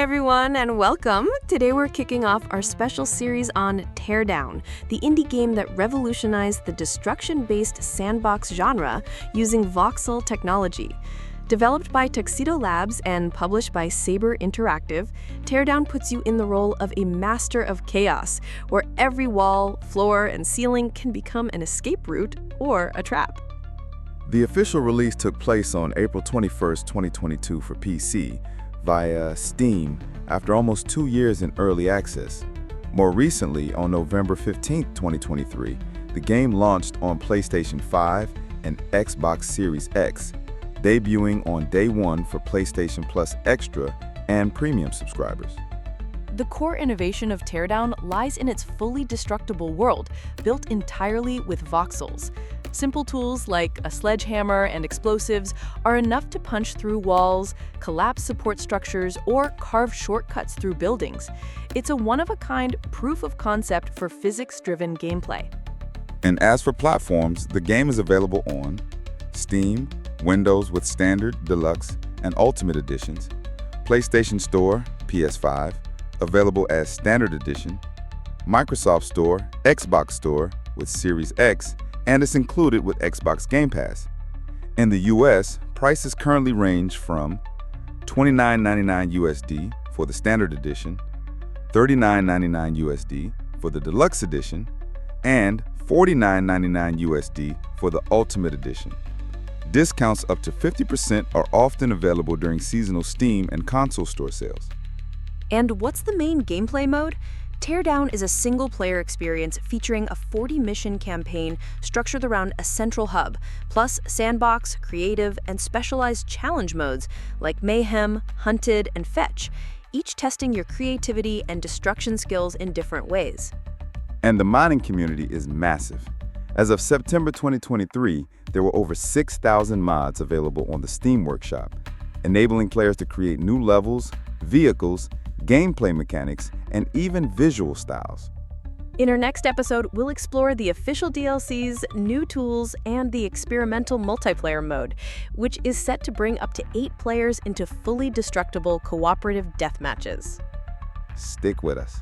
everyone, and welcome! Today we're kicking off our special series on Teardown, the indie game that revolutionized the destruction-based sandbox genre using voxel technology. Developed by Tuxedo Labs and published by Saber Interactive, Teardown puts you in the role of a master of chaos, where every wall, floor, and ceiling can become an escape route or a trap. The official release took place on April 21, 2022 for PC via Steam after almost 2 years in early access. More recently, on November 15, 2023, the game launched on PlayStation 5 and Xbox Series X, debuting on day one for PlayStation Plus Extra and Premium subscribers. The core innovation of Teardown lies in its fully destructible world, built entirely with voxels. Simple tools like a sledgehammer and explosives are enough to punch through walls, collapse support structures, or carve shortcuts through buildings. It's a one-of-a-kind proof of concept for physics-driven gameplay. And as for platforms, the game is available on Steam, Windows with Standard, Deluxe, and Ultimate Editions, PlayStation Store, PS5, available as Standard Edition, Microsoft Store, Xbox Store with Series X, and it's included with Xbox Game Pass. In the US, prices currently range from $29.99 USD for the Standard Edition, $39.99 USD for the Deluxe Edition, and $49.99 USD for the Ultimate Edition. Discounts up to 50% are often available during seasonal Steam and console store sales. And what's the main gameplay mode? Teardown is a single-player experience featuring a 40-mission campaign structured around a central hub, plus sandbox, creative, and specialized challenge modes like Mayhem, Hunted, and Fetch, each testing your creativity and destruction skills in different ways. And the modding community is massive. As of September 2023, there were over 6,000 mods available on the Steam Workshop, enabling players to create new levels, vehicles, gameplay mechanics, and even visual styles. In our next episode, we'll explore the official DLCs, new tools, and the experimental multiplayer mode, which is set to bring up to 8 players into fully destructible cooperative deathmatches. Stick with us.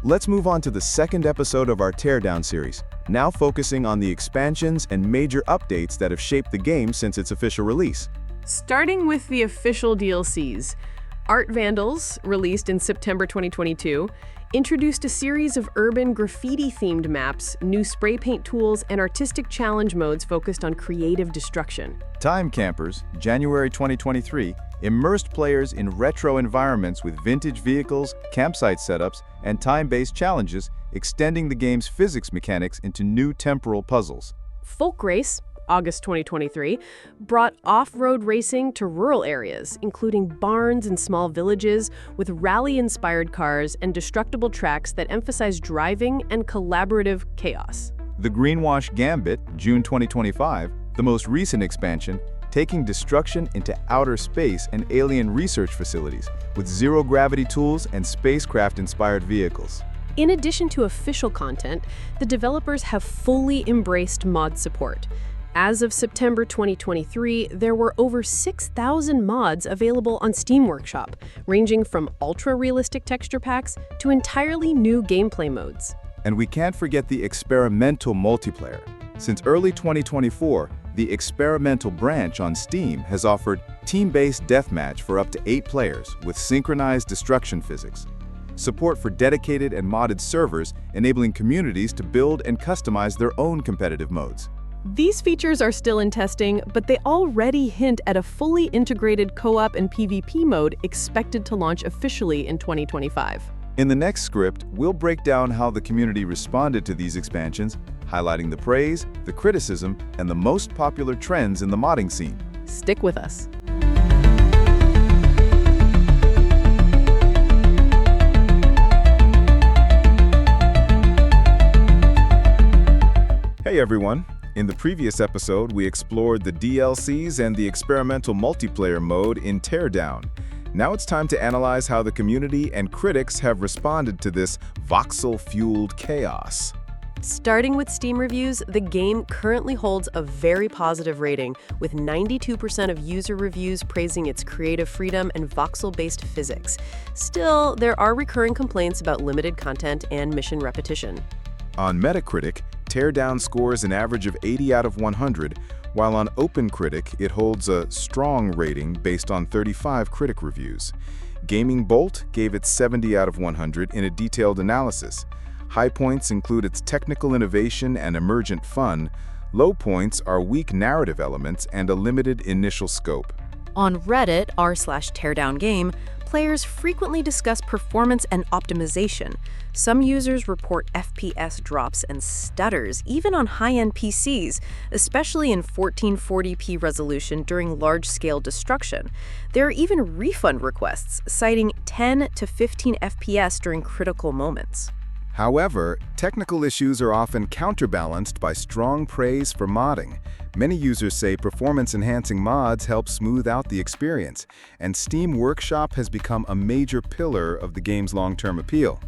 Let's move on to the second episode of our Teardown series, now focusing on the expansions and major updates that have shaped the game since its official release. Starting with the official DLCs, Art Vandals, released in September 2022, introduced a series of urban graffiti-themed maps, new spray paint tools, and artistic challenge modes focused on creative destruction. Time Campers, January 2023, immersed players in retro environments with vintage vehicles, campsite setups, and time-based challenges, extending the game's physics mechanics into new temporal puzzles. Folk Race, August 2023, brought off-road racing to rural areas, including barns and small villages, with rally-inspired cars and destructible tracks that emphasize driving and collaborative chaos. The Greenwash Gambit, June 2025, the most recent expansion, taking destruction into outer space and alien research facilities with zero-gravity tools and spacecraft-inspired vehicles. In addition to official content, the developers have fully embraced mod support. As of September 2023, there were over 6,000 mods available on Steam Workshop, ranging from ultra-realistic texture packs to entirely new gameplay modes. And we can't forget the experimental multiplayer. Since early 2024, the experimental branch on Steam has offered team-based deathmatch for up to 8 players with synchronized destruction physics. Support for dedicated and modded servers, enabling communities to build and customize their own competitive modes. These features are still in testing, but they already hint at a fully integrated co-op and PvP mode expected to launch officially in 2025. In the next script, we'll break down how the community responded to these expansions, highlighting the praise, the criticism, and the most popular trends in the modding scene. Stick with us. Hey everyone! In the previous episode, we explored the DLCs and the experimental multiplayer mode in Teardown. Now it's time to analyze how the community and critics have responded to this voxel-fueled chaos. Starting with Steam reviews, the game currently holds a very positive rating, with 92% of user reviews praising its creative freedom and voxel-based physics. Still, there are recurring complaints about limited content and mission repetition. On Metacritic, Teardown scores an average of 80 out of 100, while on OpenCritic it holds a strong rating based on 35 critic reviews. Gaming Bolt gave it 70 out of 100 in a detailed analysis. High points include its technical innovation and emergent fun. Low points are weak narrative elements and a limited initial scope. On Reddit, r/teardowngame, players frequently discuss performance and optimization. Some users report FPS drops and stutters, even on high-end PCs, especially in 1440p resolution during large-scale destruction. There are even refund requests, citing 10 to 15 FPS during critical moments. However, technical issues are often counterbalanced by strong praise for modding. Many users say performance-enhancing mods help smooth out the experience, and Steam Workshop has become a major pillar of the game's long-term appeal.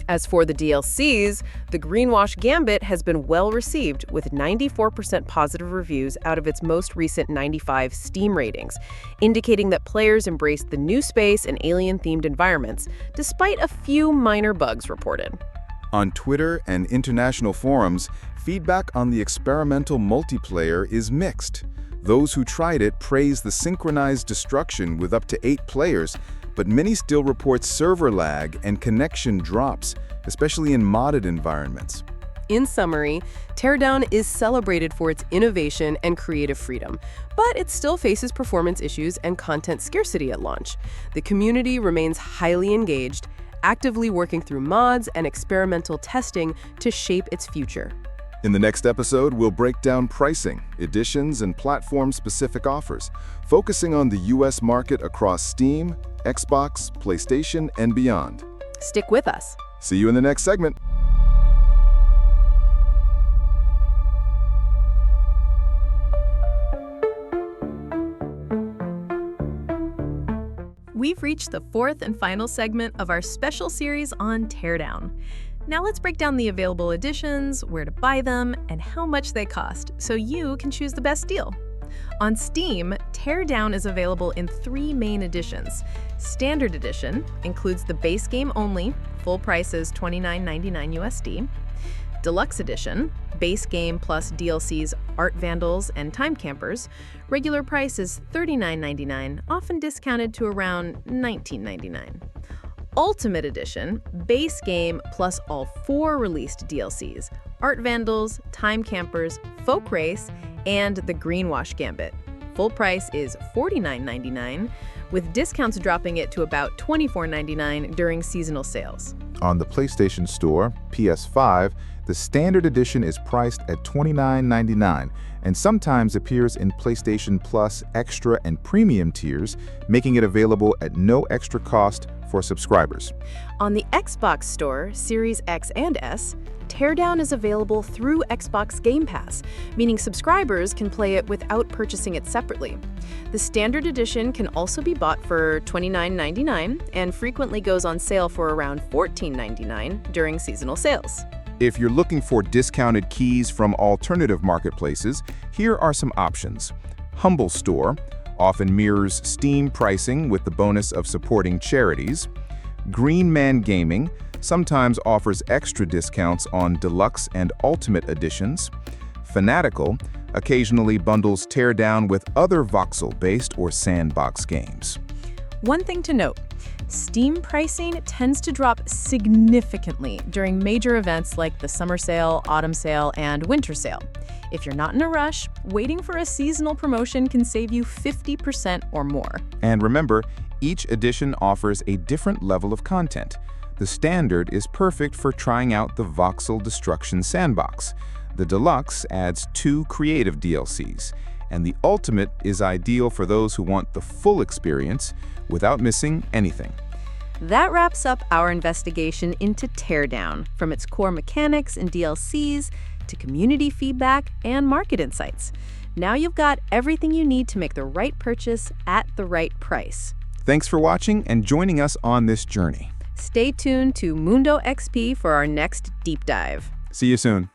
As for the DLCs, the Greenwash Gambit has been well received, with 94% positive reviews out of its most recent 95 Steam ratings, indicating that players embraced the new space and alien-themed environments, despite a few minor bugs reported. On Twitter and international forums, feedback on the experimental multiplayer is mixed. Those who tried it praise the synchronized destruction with up to 8 players, but many still report server lag and connection drops, especially in modded environments. In summary, Teardown is celebrated for its innovation and creative freedom, but it still faces performance issues and content scarcity at launch. The community remains highly engaged, actively working through mods and experimental testing to shape its future. In the next episode, we'll break down pricing, editions, and platform-specific offers, focusing on the US market across Steam, Xbox, PlayStation, and beyond. Stick with us. See you in the next segment. We've reached the fourth and final segment of our special series on Teardown. Now let's break down the available editions, where to buy them, and how much they cost, so you can choose the best deal. On Steam, Teardown is available in 3 main editions. Standard Edition includes the base game only, full price is $29.99 USD. Deluxe Edition, base game plus DLCs Art Vandals and Time Campers, regular price is $39.99, often discounted to around $19.99. Ultimate Edition, base game plus all 4 released DLCs, Art Vandals, Time Campers, Folk Race, and the Greenwash Gambit. Full price is $49.99, with discounts dropping it to about $24.99 during seasonal sales. On the PlayStation Store, PS5, the Standard Edition is priced at $29.99 and sometimes appears in PlayStation Plus Extra and Premium tiers, making it available at no extra cost for subscribers. On the Xbox Store, Series X and S, Teardown is available through Xbox Game Pass, meaning subscribers can play it without purchasing it separately. The Standard Edition can also be bought for $29.99 and frequently goes on sale for around $14.99 during seasonal sales. If you're looking for discounted keys from alternative marketplaces, here are some options. Humble Store often mirrors Steam pricing with the bonus of supporting charities. Green Man Gaming sometimes offers extra discounts on deluxe and ultimate editions. Fanatical occasionally bundles Teardown with other voxel-based or sandbox games. One thing to note, Steam pricing tends to drop significantly during major events like the summer sale, autumn sale, and winter sale. If you're not in a rush, waiting for a seasonal promotion can save you 50% or more. And remember, each edition offers a different level of content. The Standard is perfect for trying out the Voxel Destruction Sandbox. The Deluxe adds 2 creative DLCs, and the Ultimate is ideal for those who want the full experience without missing anything. That wraps up our investigation into Teardown, from its core mechanics and DLCs to community feedback and market insights. Now you've got everything you need to make the right purchase at the right price. Thanks for watching and joining us on this journey. Stay tuned to MUNDO-XP for our next deep dive. See you soon.